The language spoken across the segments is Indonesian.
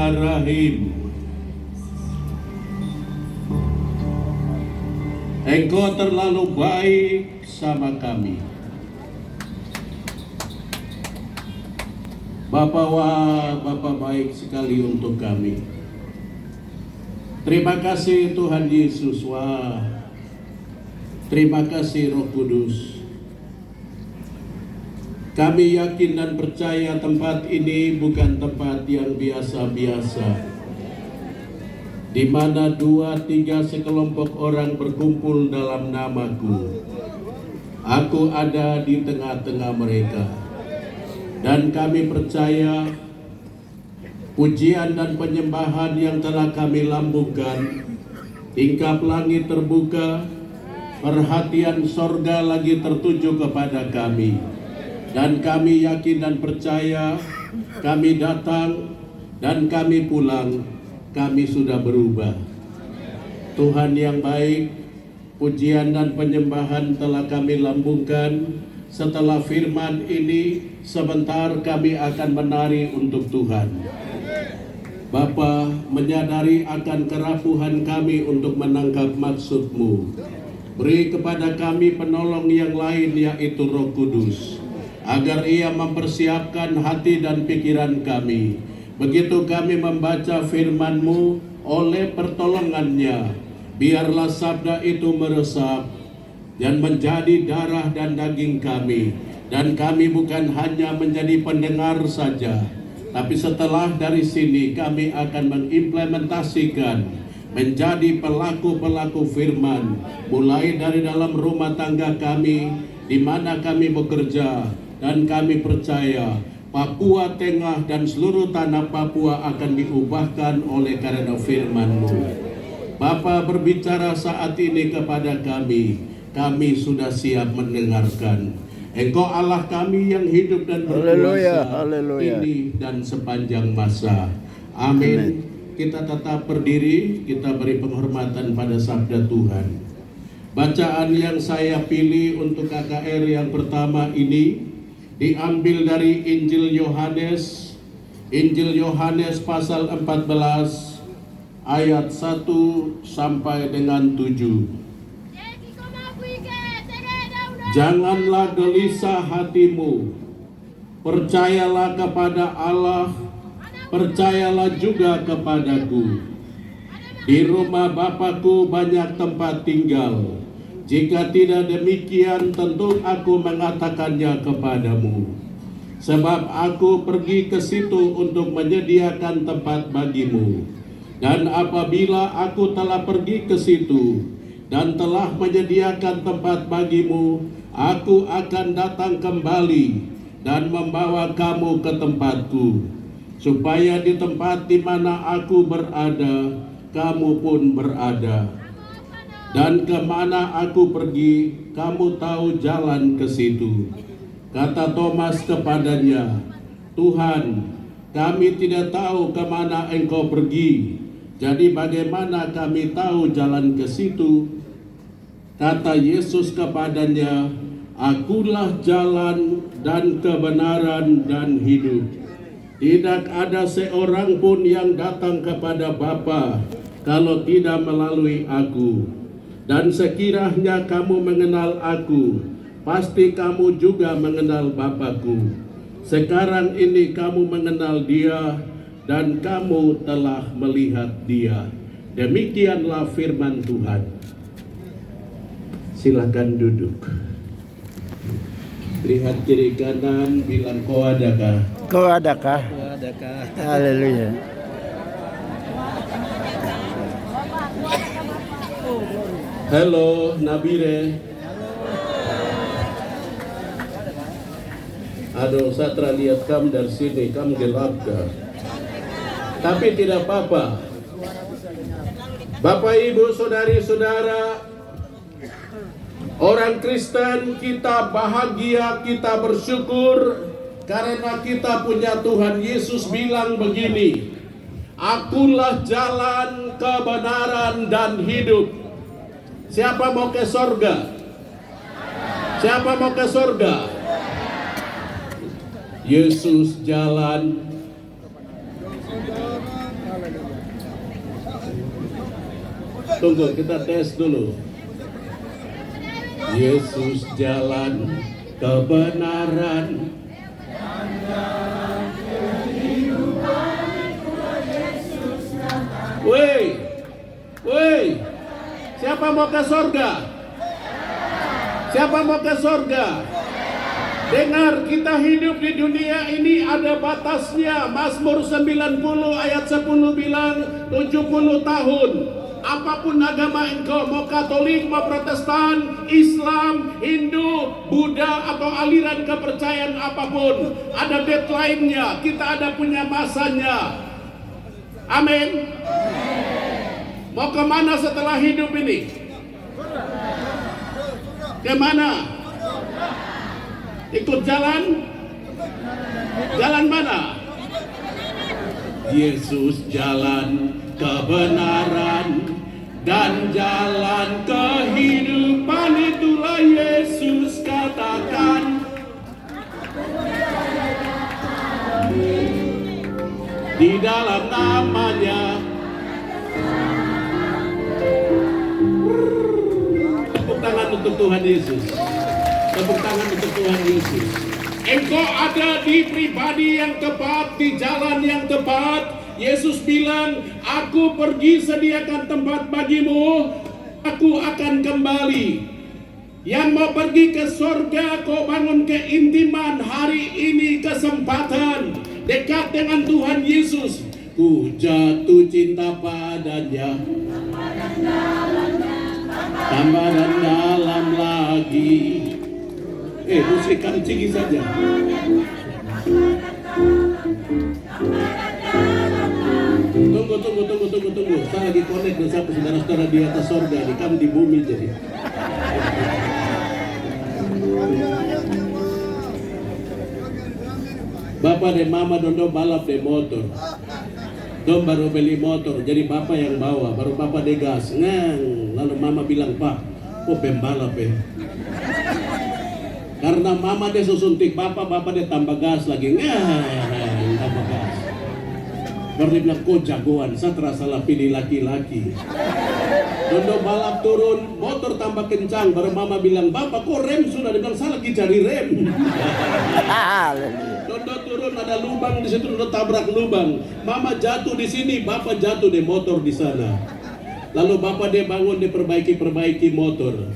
Bismillahirrahmanirrahim. Engkau terlalu baik sama kami. Bapa baik sekali untuk kami. Terima kasih Tuhan Yesus. Terima kasih Roh Kudus. Kami yakin dan percaya tempat ini bukan tempat yang biasa-biasa, di mana 2-3 sekelompok orang berkumpul dalam namaku. Aku ada di tengah-tengah mereka. Dan kami percaya pujian dan penyembahan yang telah kami lambungkan, tingkap langit terbuka, perhatian sorga lagi tertuju kepada kami. Dan kami yakin dan percaya, kami datang dan kami pulang, kami sudah berubah. Tuhan yang baik, pujian dan penyembahan telah kami lambungkan. Setelah firman ini, sebentar kami akan menari untuk Tuhan. Bapa, menyadari akan kerapuhan kami untuk menangkap maksud-Mu. Beri kepada kami penolong yang lain, yaitu Roh Kudus, agar Ia mempersiapkan hati dan pikiran kami. Begitu kami membaca firman-Mu, oleh pertolongannya, biarlah sabda itu meresap dan menjadi darah dan daging kami. Dan kami bukan hanya menjadi pendengar saja, tapi setelah dari sini kami akan mengimplementasikan menjadi pelaku-pelaku firman, mulai dari dalam rumah tangga kami, di mana kami bekerja. Dan kami percaya Papua Tengah dan seluruh tanah Papua akan diubahkan oleh karena firman-Mu. Bapa berbicara saat ini kepada kami, kami sudah siap mendengarkan. Engkau Allah kami yang hidup dan berkuasa ini dan sepanjang masa. Amin. Kita tetap berdiri, kita beri penghormatan pada sabda Tuhan. Bacaan yang saya pilih untuk KKR yang pertama ini diambil dari Injil Yohanes pasal 14 ayat 1 sampai dengan 7. Janganlah gelisah hatimu, percayalah kepada Allah, percayalah juga kepadaku. Di rumah Bapakku banyak tempat tinggal. Jika tidak demikian, tentu aku mengatakannya kepadamu. Sebab aku pergi ke situ untuk menyediakan tempat bagimu. Dan apabila aku telah pergi ke situ dan telah menyediakan tempat bagimu, aku akan datang kembali dan membawa kamu ke tempatku, supaya di tempat di mana aku berada, kamu pun berada. Dan kemana aku pergi, kamu tahu jalan ke situ. Kata Thomas kepadanya, Tuhan, kami tidak tahu kemana engkau pergi. Jadi bagaimana kami tahu jalan ke situ? Kata Yesus kepadanya, Akulah jalan dan kebenaran dan hidup. Tidak ada seorang pun yang datang kepada Bapa kalau tidak melalui aku. Dan sekiranya kamu mengenal aku, pasti kamu juga mengenal Bapakku. Sekarang ini kamu mengenal Dia dan kamu telah melihat Dia. Demikianlah firman Tuhan. Silakan duduk. Lihat kiri kanan, bilang kau adakah? Kau adakah? Haleluya. Halo Nabire. Aduh, Satra lihat kamu dari sini, kamu gelap kah? Tapi tidak apa-apa. Bapak, Ibu, Saudari-saudara, orang Kristen, kita bahagia, kita bersyukur karena kita punya Tuhan Yesus bilang begini, Akulah jalan, kebenaran, dan hidup. Siapa mau ke sorga? Siapa mau ke sorga? Yesus jalan, Tunggu, kita tes dulu. Yesus jalan kebenaran. Woi, siapa mau ke sorga? Siapa mau ke sorga? Dengar, kita hidup di dunia ini ada batasnya. Mazmur 90 ayat 10 bilang 70 tahun. Apapun agama engkau, mau Katolik, mau Protestan, Islam, Hindu, Buddha, atau aliran kepercayaan apapun, ada deadline-nya, kita ada punya masanya. Amin. Mau kemana setelah hidup ini? Kemana? Ikut jalan? Jalan mana? Yesus jalan kebenaran dan jalan kehidupan, itulah Yesus katakan. Di dalam namanya. Tepuk tangan untuk Tuhan Yesus. Tepuk tangan untuk Tuhan Yesus. Engkau ada di pribadi yang tepat, di jalan yang tepat. Yesus bilang, aku pergi sediakan tempat bagimu, aku akan kembali. Yang mau pergi ke surga, kau bangun keintiman hari ini, kesempatan dekat dengan Tuhan Yesus. Ku jatuh cinta padanya, tambah dan dalam lagi. Musik kancing saja. Tunggu. Saya lagi connect dengan saudara-saudara di atas sorga, di kamu di bumi jadi. Bapak dan mama dondo balap de motor. Dom baru beli motor, jadi bapak yang bawa, baru bapak degas, lalu mama bilang, Pak, kok pembalap ya? Karena mama dia susuntik bapak dia tambah gas lagi, tambah gas. Baru dia bilang, kok jagoan, saya terasa salah pilih laki-laki. Dondo balap turun, motor tambah kencang, baru mama bilang, Bapak kok rem sudah? Dia bilang, saya lagi cari rem. Dondo turun, ada lubang di situ, udah tabrak lubang. Mama jatuh di sini, bapak jatuh di motor di sana. Lalu bapak dia bangun, dia perbaiki motor.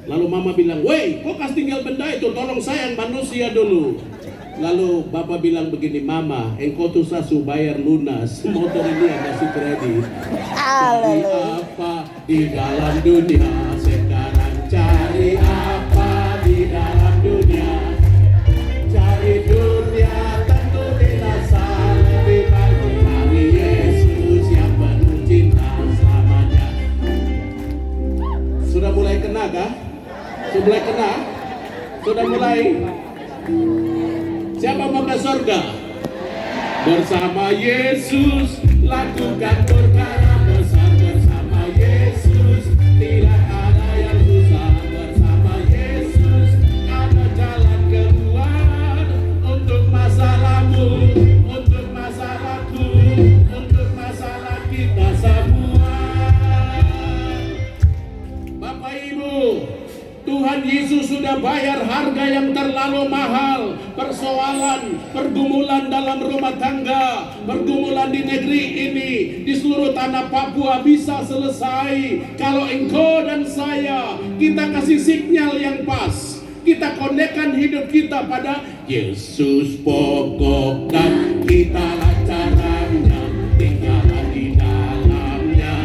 Lalu mama bilang, woi, kok kas tinggal benda itu? Tolong sayang manusia dulu. Lalu bapak bilang begini, Mama, engkau tuh sasu bayar lunas, motor ini ada si kredit. Cari apa di dalam dunia sekarang? Cari apa di dalam dunia? Cari dunia tentu binasa, lebih baik cari Yesus yang penuh cinta selamanya. Sudah mulai kena kah? Sudah mulai kena? Sudah mulai? Siapa mau ke surga? Bersama Yesus lakukan perkara besar, bersama Yesus tidak ada yang susah, bersama Yesus ada jalan keluar untuk masalahmu, untuk masalahku, untuk masalah kita semua. Bapak Ibu, Tuhan Yesus sudah bayar harga yang terlalu mahal. Persoalan, pergumulan dalam rumah tangga, pergumulan di negeri ini, di seluruh tanah Papua bisa selesai kalau engkau dan saya, kita kasih sinyal yang pas. Kita konekkan hidup kita pada Yesus pokok dan kitalah caranya, tinggallah di dalamnya.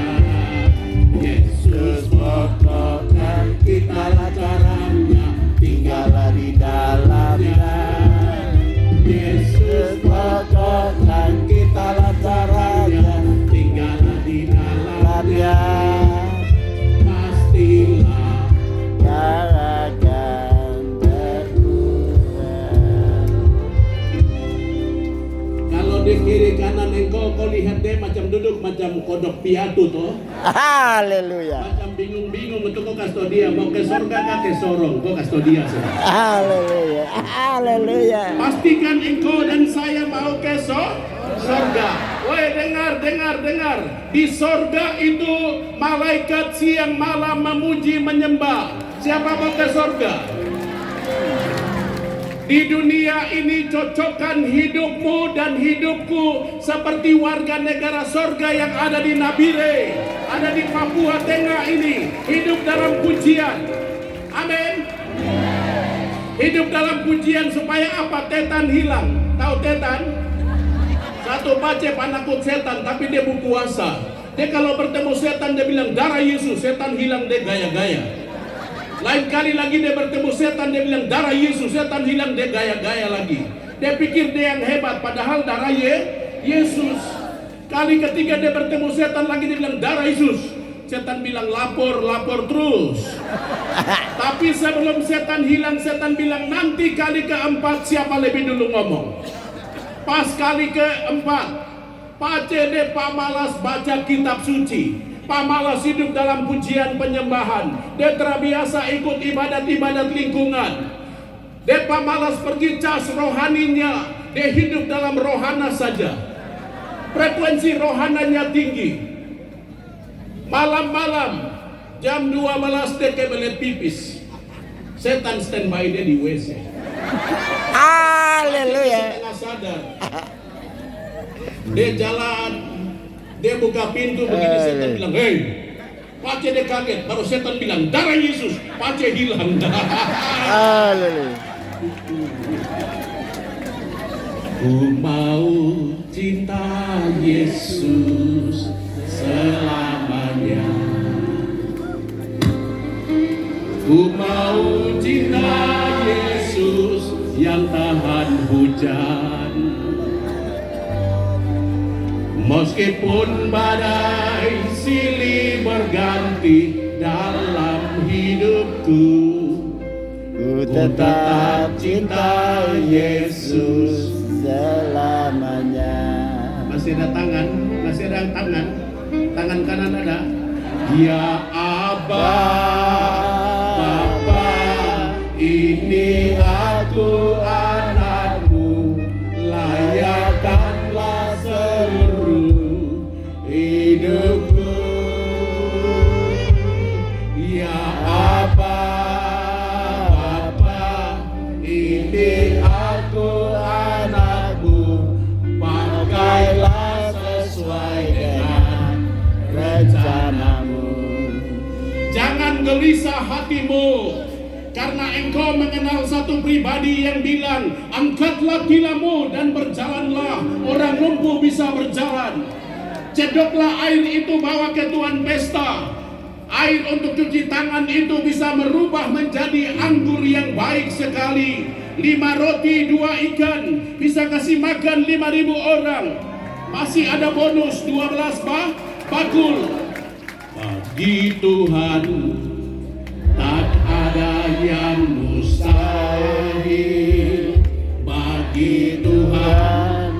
Yesus pokok dan kitalah caranya, tinggallah di dalamnya. Yesus pokok dan kitalah caranya, tinggallah di dalamnya. Pastilah akan berkurang. Kalau di kiri kanan engkau, kau lihat dia macam duduk macam kodok piatu toh. Haleluya. Macam bingung-bingung untuk kau kasih dia mau ke surga kah ke sorong, kau kasih dia saja. Haleluya. Pastikan engkau dan saya mau ke surga. Woi, dengar. Di sorga itu malaikat siang malam memuji menyembah. Siapa mau ke sorga? Di dunia ini cocokkan hidupmu dan hidupku seperti warga negara sorga yang ada di Nabire, ada di Papua Tengah ini. Hidup dalam pujian. Amin. Hidup dalam pujian supaya apa? Tetan hilang. Tahu tetan? Satu pacep penakut setan, tapi dia berkuasa. Dia kalau bertemu setan dia bilang darah Yesus, setan hilang, dia gaya-gaya. Lain kali lagi dia bertemu setan, dia bilang darah Yesus, setan hilang, dia gaya-gaya lagi. Dia pikir dia yang hebat, padahal darah Yesus. Kali ketiga dia bertemu setan lagi, dia bilang darah Yesus. Setan bilang lapor terus. Tapi sebelum setan hilang, setan bilang nanti kali keempat siapa lebih dulu ngomong. Pas kali keempat, Pak Cede Pak Malas baca kitab suci. Pak Malas hidup dalam pujian penyembahan. Dia terbiasa ikut ibadat-ibadat lingkungan. Dia Pak Malas pergi cas rohaninya. Dia hidup dalam rohana saja. Frekuensi rohananya tinggi. Malam-malam jam 12 dia kebelet pipis. Setan standby dia di WC. Haleluya. Dia sadar. Dia jalan, dia buka pintu begini, setan bilang, hei, Pace dia kaget, baru setan bilang, darah Yesus, Pace hilang. Haleluya. Ku mau cinta Yesus selamanya. Ku mau cinta Yesus yang tahan hujan. Meskipun badai silih berganti dalam hidupku, Ku tetap cinta Yesus selamanya. Masih ada tangan, tangan kanan ada. Ya Abba, Bapa, ini aku anakmu, layakkanlah seluruh hidupku. Ya Abba, Bapa, ini aku anakmu, pakailah sesuai dengan rencanamu. Jangan gelisah hatimu, karena engkau mengenal satu pribadi yang bilang, angkatlah tilammu dan berjalanlah, orang lumpuh bisa berjalan. Cedoklah air itu, bawa ke Tuhan pesta. Air untuk cuci tangan itu bisa merubah menjadi anggur yang baik sekali. 5 roti 2 ikan bisa kasih makan 5.000 orang. Masih ada bonus 12 bakul. Bagi Tuhan tak ada yang mustahil. Bagi Tuhan,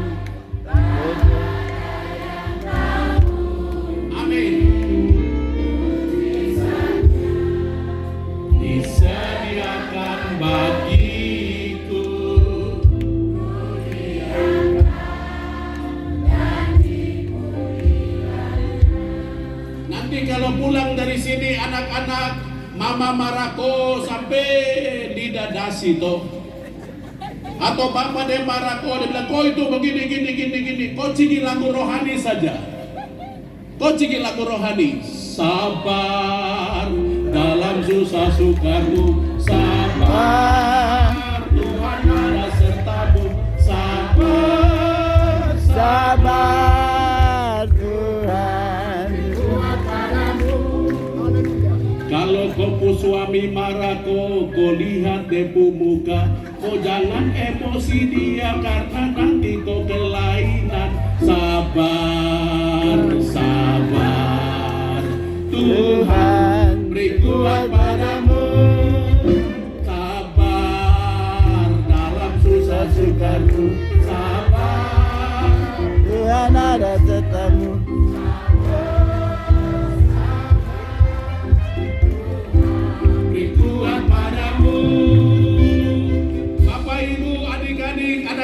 amin. Disediakan bagiku. Nanti kalau pulang dari sini anak-anak Mama Marako sampai didadasi toh. Atau Bapak de Marako dia bilang, kau itu begini. Kau cigi lagu rohani saja. Kau cigi lagu rohani. Sabar dalam susah sukamu. Sabar, Tuhan ada sertamu. Sabar, Sabar Tuhan. Kalau kau suami marah kau lihat depu muka, kau jangan emosi dia karena nanti kau kelainan. Sabar, Tuhan beri kuat padamu. Sabar dalam susah sukamu. Sabar, Tuhan ada sertamu.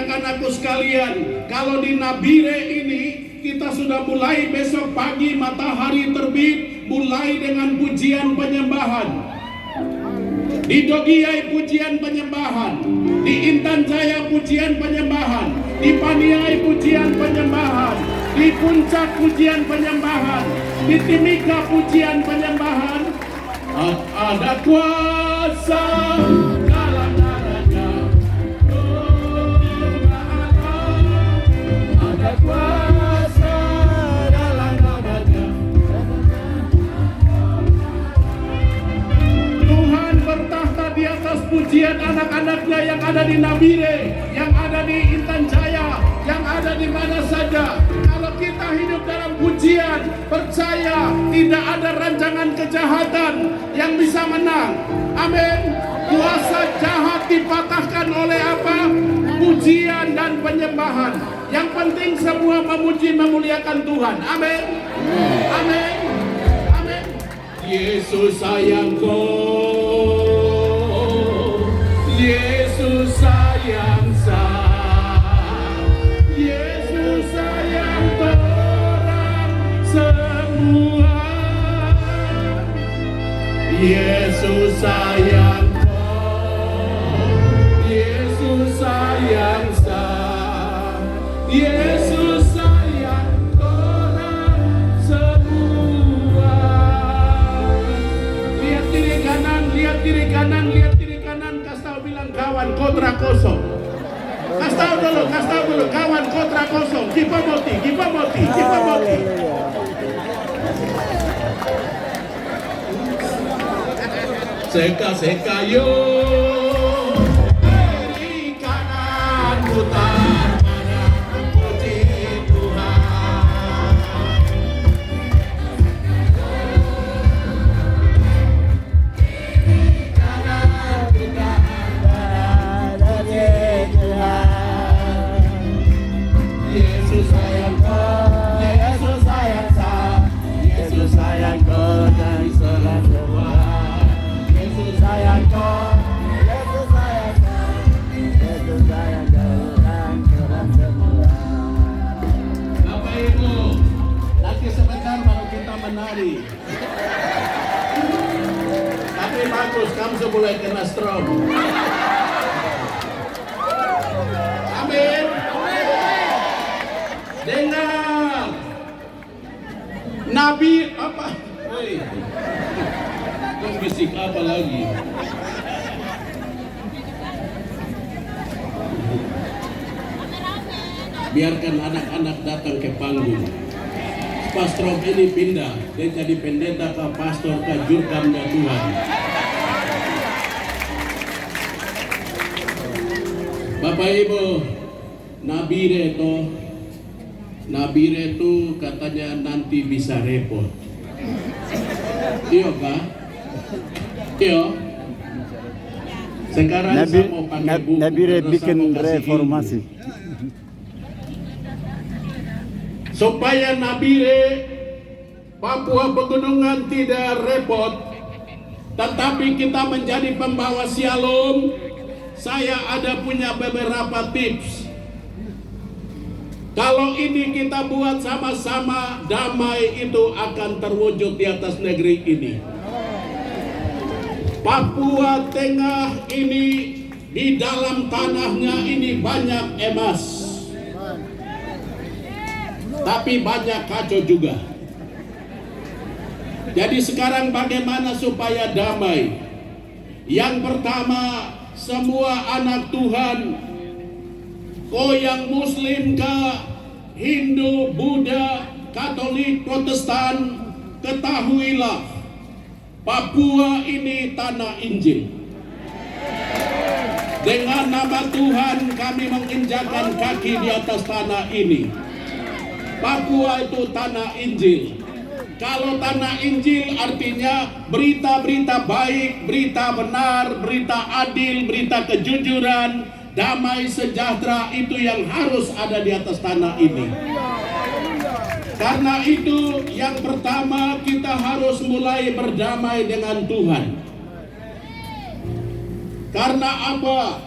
anak-anakku sekalian, kalau di Nabire ini kita kita sudah mulai besok pagi matahari terbit, mulai dengan pujian penyembahan. Di Dogiai pujian penyembahan, di Intan Jaya pujian penyembahan, di Paniai pujian penyembahan, di Puncak pujian penyembahan, di Timika pujian penyembahan. Ada kuasa dalam naraga, ada kuasa dalam naraga. Tuhan bertahta di atas pujian anak-anaknya yang ada di Nabire, yang ada di Intan Jaya, yang ada di mana saja. Kalau kita hidup dalam pujian, percaya tidak ada rancangan kejahatan yang bisa menang. Amin. Kuasa jahat dipatahkan oleh apa? Pujian dan penyembahan. Yang penting semua memuji memuliakan Tuhan. Amin. Amin. Amin. Yesus sayangku, Yesus sayang saya, Yesus sayang orang semua, Yesus sayang kau, Yesus sayang saya, Yesus sayang orang semua. Lihat kiri kanan, lihat kiri kanan, lihat kiri kanan. Kasih tahu bilang kawan kontra kosong. Kasih tahu dulu kawan kontra kosong. Kita moti. Seka yo. Kiri kanan putar pada puji Tuhan. Kiri kanan putar pada puji Tuhan. Yesus sayang kau, Yesus sayang saya, Yesus sayang kau dan semua. Yesus sayang kau, Yesus sayang kau, Yesus sayang kau dan semua. Bapak Ibu, nanti sebentar baru kita menari. Tapi bagus, kamu sudah mulai kena strong. Amin. Dengar, Nabi apa? Hei, kau bisik apa lagi? Biarkan anak-anak datang ke panggung. Pastor ini pindah, dia jadi pendeta ke pastor ke jurkamnya Tuhan. Bapak Ibu, Nabire itu katanya nanti bisa repot. Iya kah? Iya. Sekarang saya mau pakai buku. Nabire bikin reformasi. Supaya Nabire, Papua Pegunungan tidak repot, tetapi kita menjadi pembawa shalom. Saya ada punya beberapa tips. Kalau ini kita buat sama-sama, damai itu akan terwujud di atas negeri ini. Papua Tengah ini, di dalam tanahnya ini banyak emas, tapi banyak kacau juga. Jadi sekarang bagaimana supaya damai? Yang pertama, semua anak Tuhan, kau yang Muslim kah, Hindu, Buddha, Katolik, Protestan, ketahuilah Papua ini tanah Injil. Dengan nama Tuhan kami menginjakkan kaki di atas tanah ini. Papua itu tanah Injil. Kalau tanah Injil artinya berita-berita baik, berita benar, berita adil, berita kejujuran, damai sejahtera itu yang harus ada di atas tanah ini. Karena itu yang pertama kita harus mulai berdamai dengan Tuhan. Karena apa?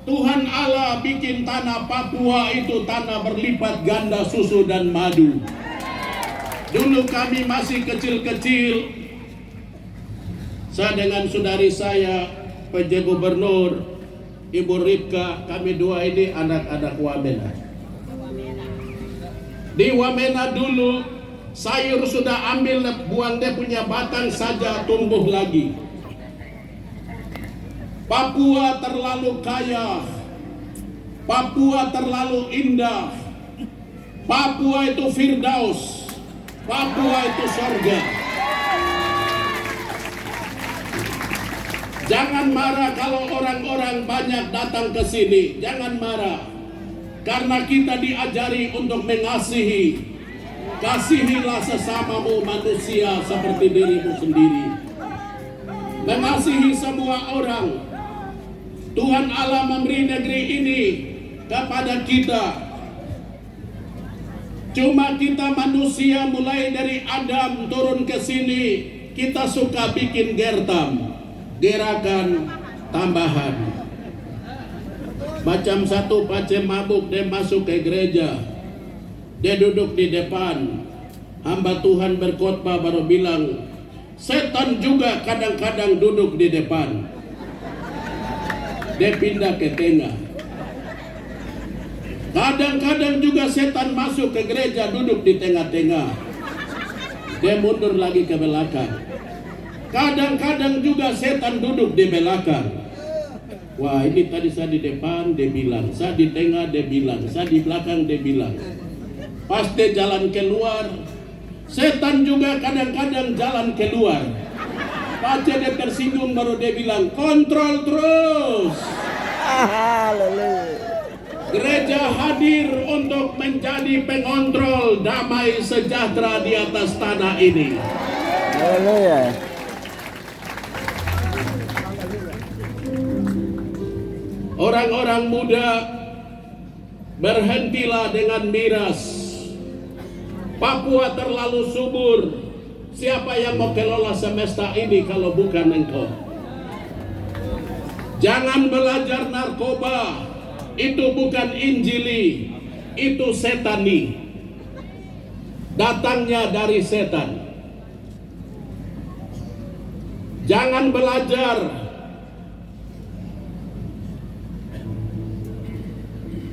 Tuhan Allah bikin tanah Papua itu tanah berlipat ganda susu dan madu. Dulu kami masih kecil-kecil, saya dengan saudari saya, PJ Gubernur, Ibu Ripka, kami dua ini anak-anak Wamena. Di Wamena dulu, sayur sudah ambil, buang dia punya batang saja tumbuh lagi. Papua terlalu kaya, Papua terlalu indah, Papua itu Firdaus, Papua itu sorga. Jangan marah kalau orang-orang banyak datang ke sini, jangan marah. Karena kita diajari untuk mengasihi. Kasihilah sesamamu manusia seperti dirimu sendiri. Mengasihi semua orang. Tuhan Allah memberi negeri ini kepada kita. Cuma kita manusia mulai dari Adam turun ke sini, kita suka bikin gertam, gerakan tambahan. Macam satu pacem mabuk, dia masuk ke gereja, dia duduk di depan, hamba Tuhan berkhotbah baru bilang, setan juga kadang-kadang duduk di depan. Dia pindah ke tengah. Kadang-kadang juga setan masuk ke gereja duduk di tengah-tengah. Dia mundur lagi ke belakang. Kadang-kadang juga setan duduk di belakang. Wah, ini tadi saya di depan, dia bilang. Saya di tengah, dia bilang. Saya di belakang, dia bilang. Pas dia jalan keluar, setan juga kadang-kadang jalan keluar. Baca dia tersinggung baru dia bilang, kontrol terus. Gereja hadir untuk menjadi pengontrol damai sejahtera di atas tanah ini. Haleluya. Orang-orang muda, berhentilah dengan miras. Papua terlalu subur. Siapa yang mau kelola semesta ini kalau bukan engkau? Jangan belajar narkoba. Itu bukan injili, itu setani. Datangnya dari setan. Jangan belajar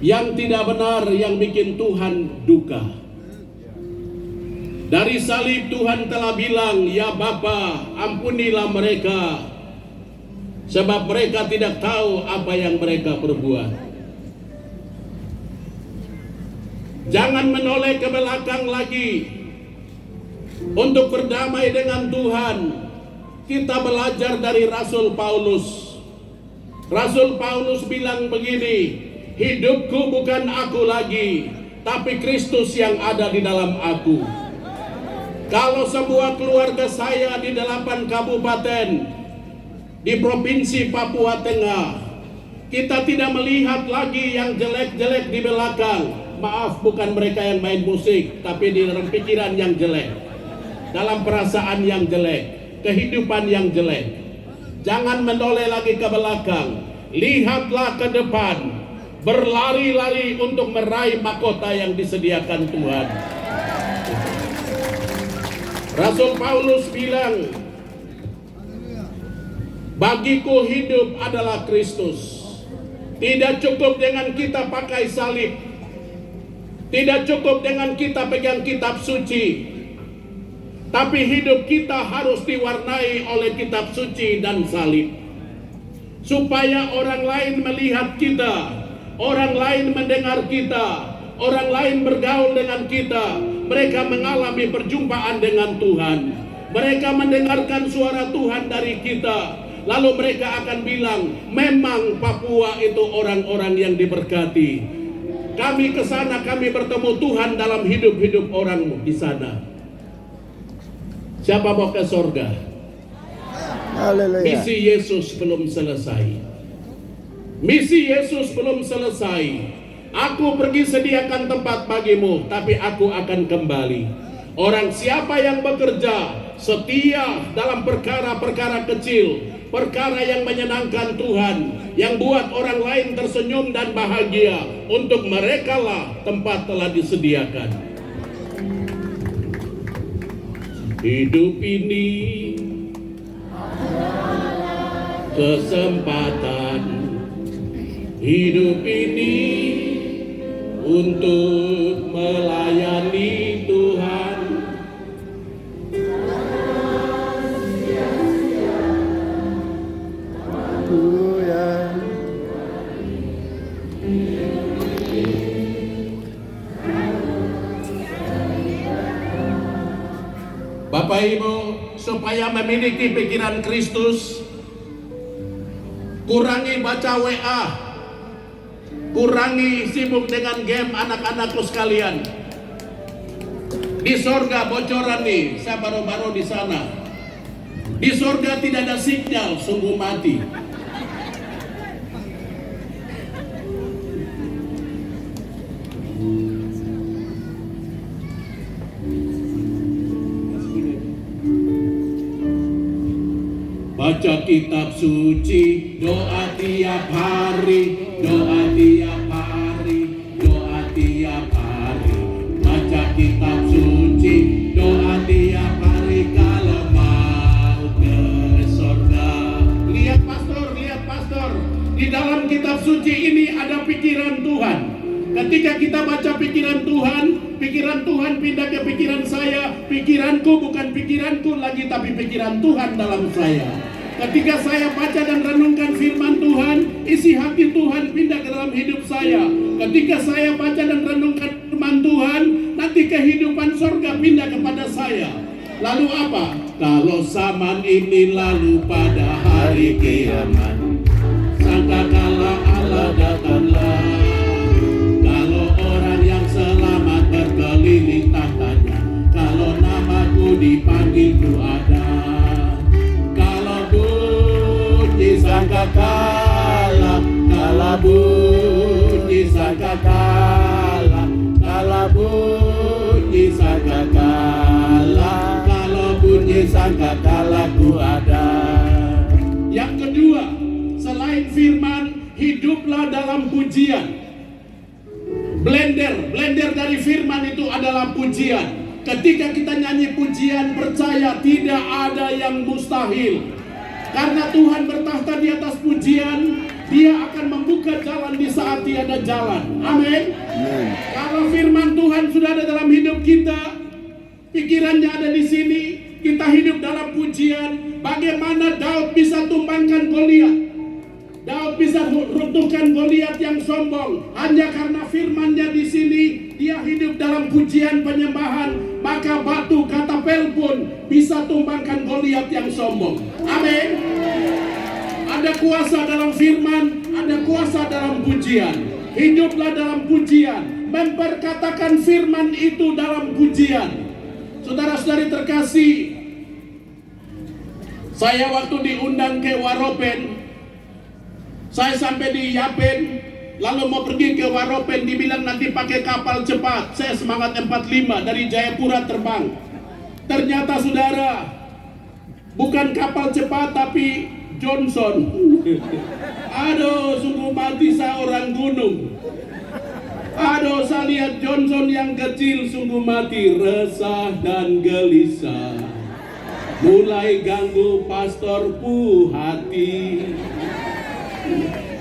yang tidak benar, yang bikin Tuhan duka. Dari salib Tuhan telah bilang, ya Bapa, ampunilah mereka, sebab mereka tidak tahu apa yang mereka perbuat. Jangan menoleh ke belakang lagi untuk berdamai dengan Tuhan. Kita belajar dari Rasul Paulus. Rasul Paulus bilang begini, hidupku bukan aku lagi, tapi Kristus yang ada di dalam aku. Kalau sebuah keluarga saya di 8 kabupaten di Provinsi Papua Tengah, kita tidak melihat lagi yang jelek-jelek di belakang. Maaf, bukan mereka yang main musik, tapi di dalam pikiran yang jelek, dalam perasaan yang jelek, kehidupan yang jelek. Jangan menoleh lagi ke belakang, lihatlah ke depan, berlari-lari untuk meraih mahkota yang disediakan Tuhan. Rasul Paulus bilang, bagiku hidup adalah Kristus. Tidak cukup dengan kita pakai salib, tidak cukup dengan kita pegang kitab suci, tapi hidup kita harus diwarnai oleh kitab suci dan salib. Supaya orang lain melihat kita, orang lain mendengar kita, orang lain bergaul dengan kita, mereka mengalami perjumpaan dengan Tuhan. Mereka mendengarkan suara Tuhan dari kita, lalu mereka akan bilang, memang Papua itu orang-orang yang diberkati. Kami ke sana, kami bertemu Tuhan dalam hidup-hidup orang di sana. Siapa mau ke sorga? Haleluya. Misi Yesus belum selesai. Misi Yesus belum selesai. Aku pergi sediakan tempat bagimu, tapi aku akan kembali. Orang siapa yang bekerja setia dalam perkara-perkara kecil, perkara yang menyenangkan Tuhan, yang buat orang lain tersenyum dan bahagia. Untuk mereka lah tempat telah disediakan. Hidup ini kesempatan, hidup ini untuk melayani Tuhan. Bapak Ibu, supaya memiliki pikiran Kristus, kurangi baca WA, kurangi sibuk dengan game anak-anakku sekalian. Di sorga bocoran nih, saya baru-baru di sana. Di sorga tidak ada sinyal, sungguh mati. Baca kitab suci, doa tiap hari, doa tiap hari, doa tiap hari. Baca kitab suci, doa tiap hari kalau mau ke sorga. Lihat pastor, di dalam kitab suci ini ada pikiran Tuhan. Ketika kita baca pikiran Tuhan pindah ke pikiran saya. Pikiranku bukan pikiranku lagi, tapi pikiran Tuhan dalam saya. Ketika saya baca dan renungkan firman Tuhan, isi hati Tuhan pindah ke dalam hidup saya. Ketika saya baca dan renungkan firman Tuhan, nanti kehidupan sorga pindah kepada saya. Lalu apa? Kalau zaman ini lalu pada hari kiamat, sangkakala Allah datanglah. Kalau orang yang selamat berkeliling tahtanya, kalau namaku dipanggil ku ada. Sangkakala, kala bunyi sangkakala, kala bunyi sangkakala, kalau bunyi sangkakala ku ada. Yang kedua, selain firman, hiduplah dalam pujian. Blender dari firman itu adalah pujian. Ketika kita nyanyi pujian, percaya tidak ada yang mustahil. Karena Tuhan bertahta di atas pujian, Dia akan membuka jalan di saat tiada jalan. Amin. Kalau firman Tuhan sudah ada dalam hidup kita, pikirannya ada di sini, kita hidup dalam pujian. Bagaimana Daud bisa tumbangkan Goliat? Daud bisa runtuhkan Goliat yang sombong hanya karena firman-Nya di sini. Dia hidup dalam pujian penyembahan, maka batu katapel pun bisa tumbangkan Goliat yang sombong. Amin. Ada kuasa dalam firman, ada kuasa dalam pujian. Hiduplah dalam pujian, memperkatakan firman itu dalam pujian. Saudara-saudari terkasih, saya waktu diundang ke Waropen, saya sampai di Yapen, lalu mau pergi ke Waropen, dibilang nanti pakai kapal cepat. Saya semangat 45 dari Jayapura terbang. Ternyata saudara, bukan kapal cepat tapi Johnson. Aduh, sungguh mati saya orang gunung. Aduh, saya lihat Johnson yang kecil, sungguh mati, resah dan gelisah. Mulai ganggu pastorku hati.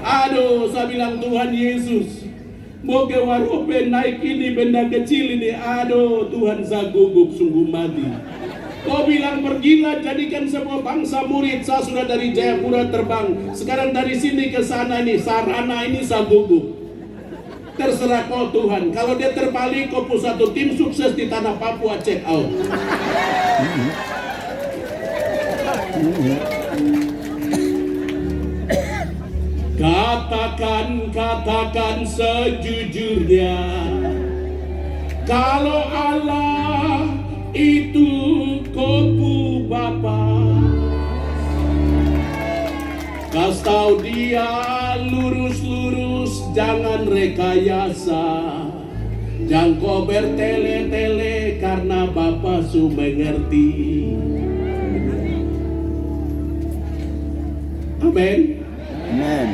Aduh, saya bilang Tuhan Yesus, mau ke Waropen naik ini benda kecil ini. Aduh, Tuhan saya gugup sungguh mati. Kau bilang pergilah jadikan sebuah bangsa murid. Saya sudah dari Jayapura terbang, sekarang dari sini ke sana nih, sarana ini saya gugup. Terserah kau Tuhan. Kalau dia terbalik, kau pun satu tim sukses di tanah Papua check out. Katakan sejujurnya, kalau Allah itu Kopu Bapa, kasih tahu dia lurus-lurus, jangan rekayasa, jangan kau bertele-tele karena Bapa su mengerti. Amin. Amen.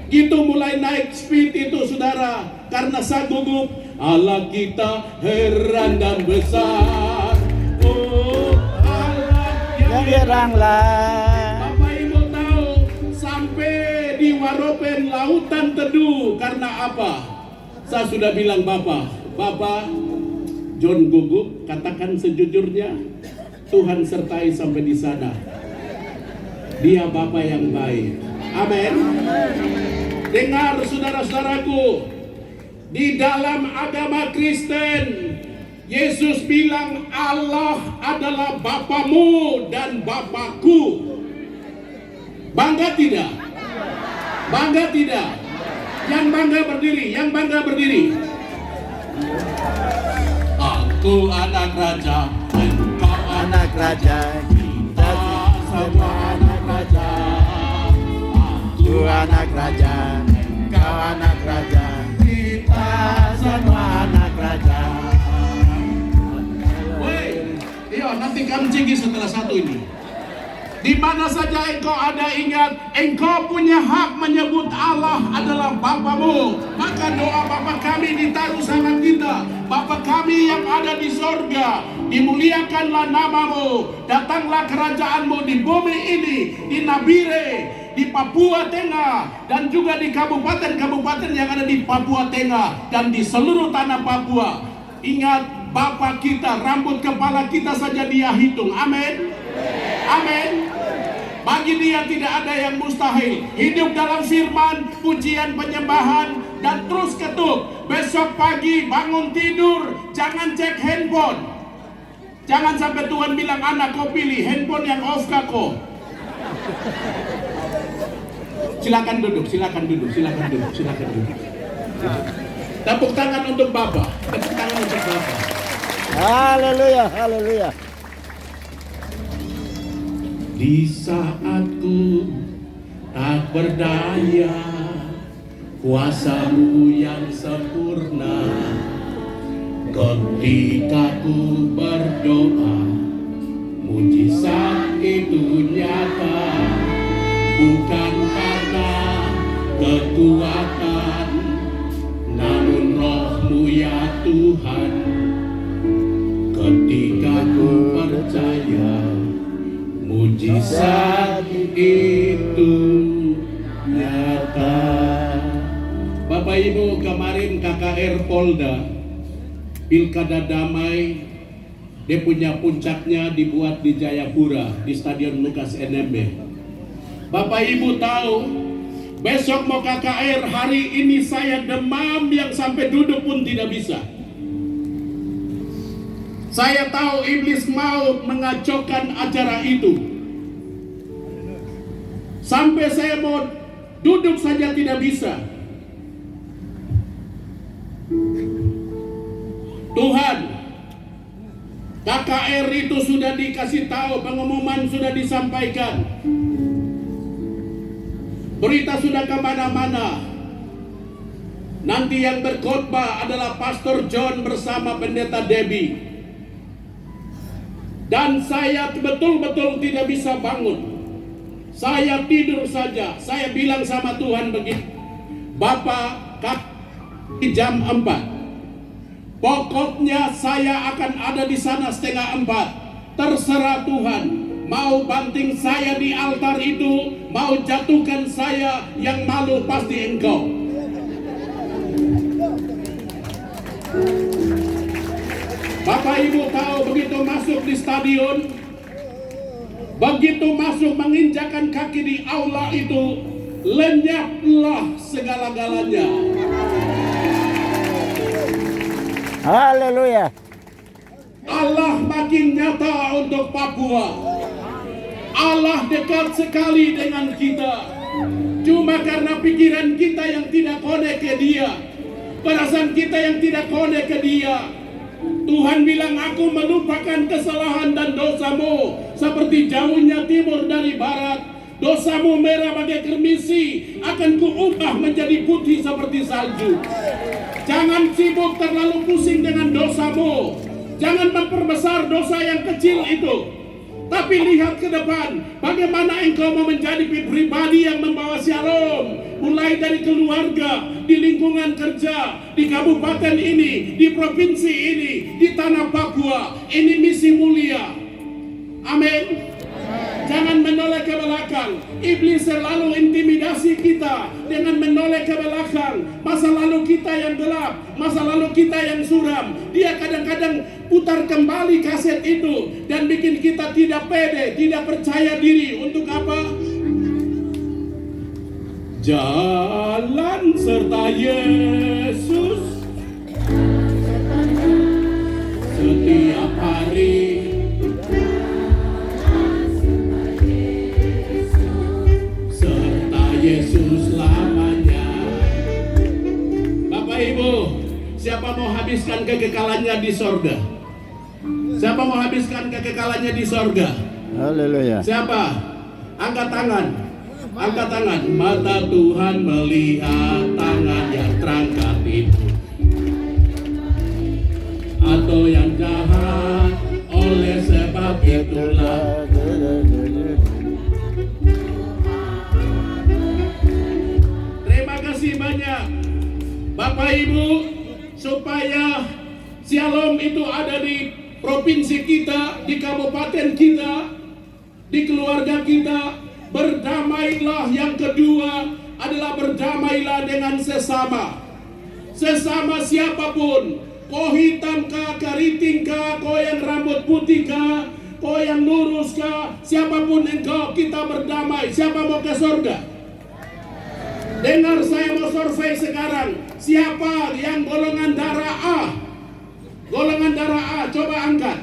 Gitu mulai naik speed itu saudara, karena sang gugup Allah kita heran dan besar. Oh Allah Yang geranglah. Bapak Ibu tahu sampai di Waropen lautan teduh karena apa? Saya sudah bilang Bapak John gugup, katakan sejujurnya Tuhan sertai sampai di sana. Dia Bapa yang baik. Amin. Dengar saudara-saudaraku, di dalam agama Kristen, Yesus bilang Allah adalah Bapamu dan Bapakku. Bangga tidak? Bangga tidak? Yang bangga berdiri, yang bangga berdiri. Aku anak raja, engkau Anak raja, kita semua anak raja. Aku anak raja, kau anak raja, kita semua anak raja. Woi, iya nanti kamu tinggi setelah satu ini. Di mana saja engkau ada, ingat engkau punya hak menyebut Allah adalah Bapamu. Maka doa Bapa kami ditaruh sama kita. Bapa kami yang ada di sorga, dimuliakanlah namamu, datanglah kerajaanmu di bumi ini, di Nabire, di Papua Tengah, dan juga di kabupaten-kabupaten yang ada di Papua Tengah dan di seluruh tanah Papua. Ingat Bapa kita, rambut kepala kita saja dia hitung. Amin. Amin. Bagi dia tidak ada yang mustahil. Hidup dalam firman, pujian, penyembahan, dan terus ketuk. Besok pagi bangun tidur, jangan cek handphone. Jangan sampai Tuhan bilang, anak kau pilih handphone yang off kau. Silakan duduk, silakan duduk, silakan duduk, silakan duduk. Tepuk tangan untuk Bapak, tepuk tangan untuk Bapak. Haleluya, haleluya. Di saat ku tak berdaya, kuasa-Mu yang sempurna. Ketika ku berdoa, mujizat itu nyata. Bukan karena kekuatan, namun Roh-Mu ya Tuhan. Ketika ku percaya, mujizat itu nyata. Bapak Ibu, kemarin KKR Polda Pilkada Damai, dia punya puncaknya dibuat di Jayapura, di Stadion Lukas NMB. Bapak Ibu tahu, besok mau KKR, hari ini saya demam yang sampai duduk pun tidak bisa. Saya tahu iblis mau mengacaukan acara itu. Sampai saya mau duduk saja tidak bisa. Tuhan, KKR itu sudah dikasih tahu, pengumuman sudah disampaikan. Berita sudah kemana-mana. Nanti yang berkhotbah adalah Pastor John bersama Pendeta Debbie. Dan saya betul-betul tidak bisa bangun. Saya tidur saja. Saya bilang sama Tuhan begini, Bapak, di jam 4. Pokoknya saya akan ada di sana 3:30. Terserah Tuhan. Mau banting saya di altar itu, mau jatuhkan saya, yang malu pasti Engkau. Bapak Ibu tahu, begitu masuk di stadion, begitu masuk menginjakan kaki di aula itu, lenyaplah segala-galanya. Haleluya. Allah makin nyata untuk Papua. Allah dekat sekali dengan kita. Cuma karena pikiran kita yang tidak connect ke Dia, perasaan kita yang tidak connect ke Dia. Tuhan bilang, aku melupakan kesalahan dan dosamu seperti jauhnya timur dari barat. Dosamu merah bagai kermisi, akan kuubah menjadi putih seperti salju. Jangan sibuk terlalu pusing dengan dosamu. Jangan memperbesar dosa yang kecil itu. Tapi lihat ke depan, bagaimana engkau mau menjadi pribadi yang membawa shalom. Mulai dari keluarga, di lingkungan kerja, di kabupaten ini, di provinsi ini, di tanah Papua. Ini misi mulia. Amin. Jangan menoleh ke belakang. Iblis selalu intimidasi kita dengan menoleh ke belakang. Masa lalu kita yang gelap, masa lalu kita yang suram. Dia kadang-kadang putar kembali kaset itu dan bikin kita tidak pede, tidak percaya diri. Untuk apa? Jalan serta Yesus setiap hari. Yesus lamanya. Bapak Ibu, siapa mau habiskan kekekalannya di sorga? Siapa mau habiskan kekekalannya di sorga? Haleluya. Siapa? Angkat tangan. Angkat tangan. Mata Tuhan melihat tangan yang terangkat itu, atau yang jahat. Oleh sebab itulah banyak Bapak Ibu, supaya shalom itu ada di provinsi kita, di kabupaten kita, di keluarga kita. Berdamailah. Yang kedua adalah berdamailah dengan sesama. Sesama siapapun, kau hitam kah, keriting kah, kau yang rambut putih kah, kau yang lurus kah, siapapun engkau, kita berdamai. Siapa mau ke surga? Dengar, saya mau survei sekarang. Siapa yang golongan darah A? Golongan darah A, coba angkat.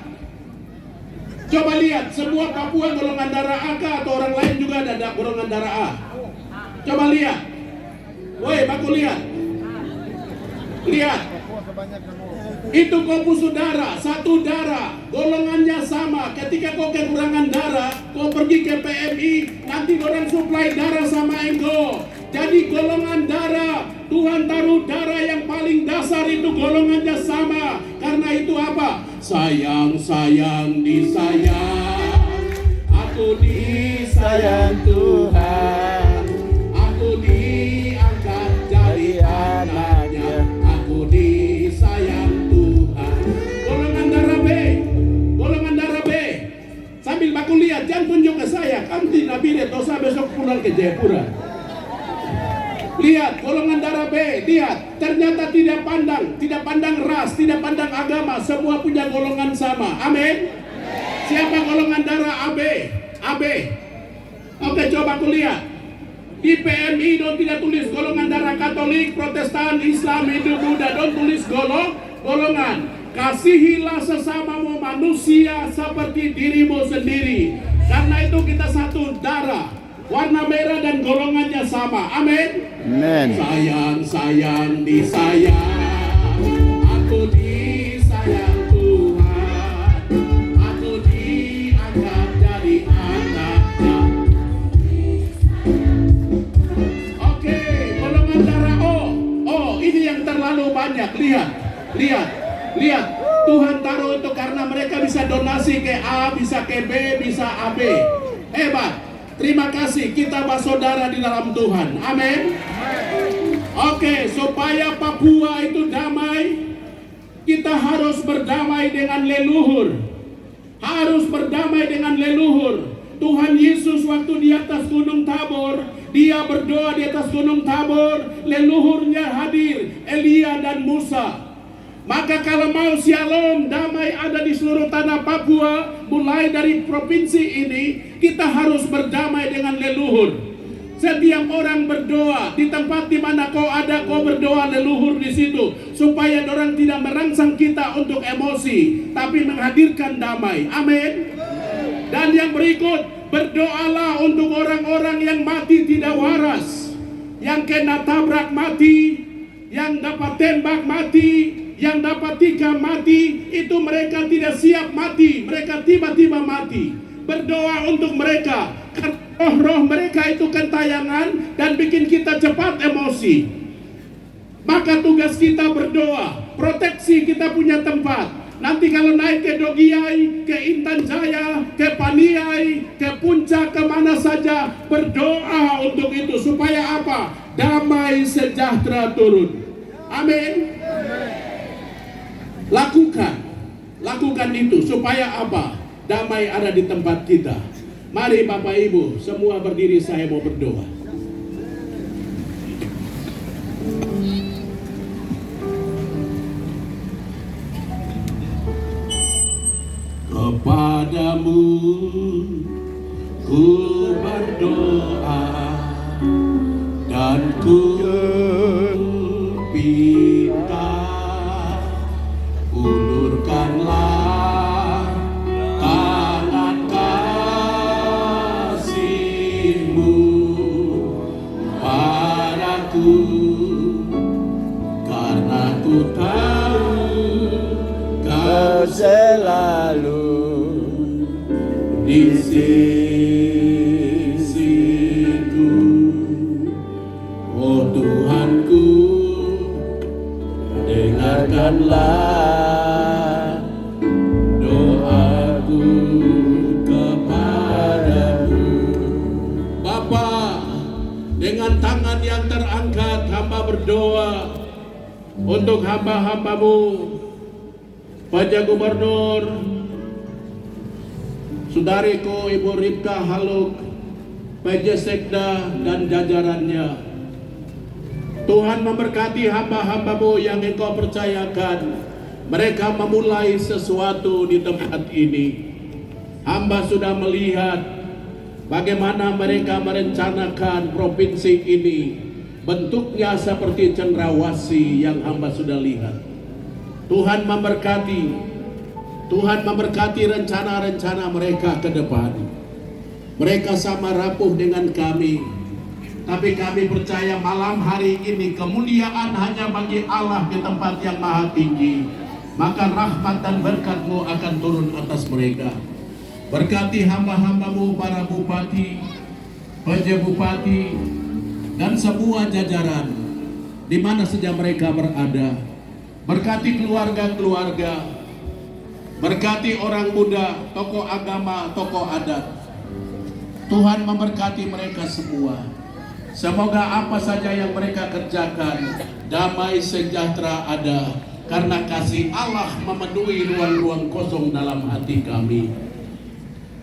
Coba lihat, semua Papua golongan darah A kah, atau orang lain juga ada golongan darah A? Coba lihat. Woi, baku lihat. Lihat. Itu kau saudara, satu darah, golongannya sama. Ketika kau kekurangan darah, kau pergi ke PMI, nanti orang suplai darah sama engkau. Jadi golongan darah, Tuhan taruh darah yang paling dasar itu golongannya sama. Karena itu apa? Sayang, disayang. Aku disayang Tuhan. Aku diangkat jadi anaknya. Aku disayang Tuhan. Golongan darah B. Golongan darah B. Sambil baku lihat, jangan tunjuk ke saya. Kamu tidak pilih dosa besok pulang ke Jayapura. Lihat, golongan darah B, lihat, ternyata tidak pandang ras, tidak pandang agama, semua punya golongan sama. Amin. Siapa golongan darah AB? AB. Oke, coba aku lihat. Di PMI dong tidak tulis golongan darah Katolik, Protestan, Islam, Hindu, Buddha, dong tulis golongan. Kasihilah sesamamu manusia seperti dirimu sendiri. Karena itu kita satu darah. Warna merah dan golongannya sama. Amin. Amen. Sayang, disayang. Aku disayang Tuhan. Aku diangkat jadi anaknya. Oke, golongan darah O. Oh, ini yang terlalu banyak. Lihat. Tuhan taruh itu karena mereka bisa donasi ke A, bisa ke B, bisa AB. Hebat. Terima kasih, kita bersaudara di dalam Tuhan. Amin. Oke, supaya Papua itu damai, kita harus berdamai dengan leluhur. Harus berdamai dengan leluhur. Tuhan Yesus waktu di atas Gunung Tabor, dia berdoa di atas Gunung Tabor, leluhurnya hadir, Elia dan Musa. Maka kalau mau shalom, damai ada di seluruh tanah Papua, mulai dari provinsi ini, kita harus berdamai dengan leluhur. Setiap orang berdoa di tempat di mana kau ada, kau berdoa leluhur di situ, supaya orang tidak merangsang kita untuk emosi, tapi menghadirkan damai. Amin. Dan yang berikut, berdoalah untuk orang-orang yang mati tidak waras, yang kena tabrak mati, yang dapat tembak mati, yang dapat tikam mati. Itu mereka tidak siap mati, mereka tiba-tiba mati. Berdoa untuk mereka, karena roh mereka itu kentayangan dan bikin kita cepat emosi. Maka tugas kita berdoa, proteksi kita punya tempat. nanti kalau naik ke Dogiai, ke Intan Jaya, ke Paniai, ke Puncak, kemana saja, berdoa untuk itu. Supaya apa? Damai sejahtera turun. Amin. Lakukan itu. Supaya apa? Damai ada di tempat kita. Mari Bapak Ibu, semua berdiri, saya mau berdoa. Kepadamu ku berdoa dan ku pinta, ulurkanlah tangan kasih-Mu padaku, karena ku tahu Kau selalu di sisiku. Oh Tuhanku, dengarkanlah doaku kepadamu. Bapa, dengan tangan yang terangkat hamba berdoa untuk hamba-hambamu, Bapak Gubernur, Saudariku Ibu Ripka Haluk, PJ Sekda dan jajarannya. Tuhan memberkati hamba-hambamu yang Engkau percayakan. Mereka memulai sesuatu di tempat ini. Hamba sudah melihat bagaimana mereka merencanakan provinsi ini. Bentuknya seperti cendrawasih yang hamba sudah lihat. Tuhan memberkati rencana-rencana mereka ke depan. Mereka sama rapuh dengan kami, tapi kami percaya malam hari ini kemuliaan hanya bagi Allah di tempat yang maha tinggi. Maka rahmat dan berkat-Mu akan turun atas mereka. Berkati hamba-hamba-Mu, para bupati, PJ Bupati, dan semua jajaran di mana saja mereka berada. Berkati keluarga-keluarga, berkati orang muda, tokoh agama, tokoh adat. Tuhan memberkati mereka semua. Semoga apa saja yang mereka kerjakan, damai sejahtera ada, karena kasih Allah memenuhi ruang-ruang kosong dalam hati kami.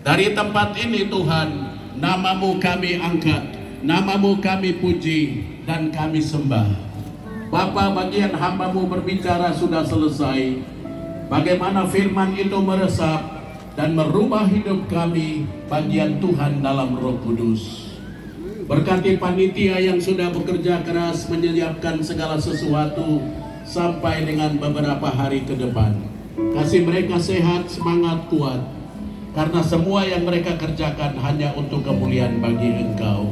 Dari tempat ini Tuhan, nama-Mu kami angkat, nama-Mu kami puji, dan kami sembah. Bapa, bagian hamba-Mu berbicara sudah selesai. Bagaimana firman itu meresap dan merubah hidup kami, bagian Tuhan dalam Roh Kudus. Berkati panitia yang sudah bekerja keras menyiapkan segala sesuatu sampai dengan beberapa hari ke depan. Kasih mereka sehat, semangat, kuat. Karena semua yang mereka kerjakan hanya untuk kemuliaan bagi Engkau.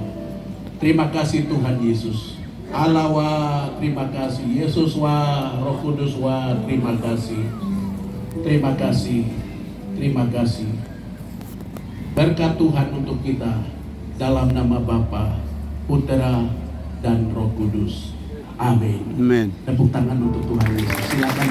Terima kasih Tuhan Yesus. Allah wa, terima kasih. Yesus wa, Roh Kudus wa, terima kasih. Terima kasih. Terima kasih. Berkat Tuhan untuk kita dalam nama Bapa, Putra, dan Roh Kudus. Amin. Amin. Tepuk tangan untuk Tuhan Yesus. Silakan.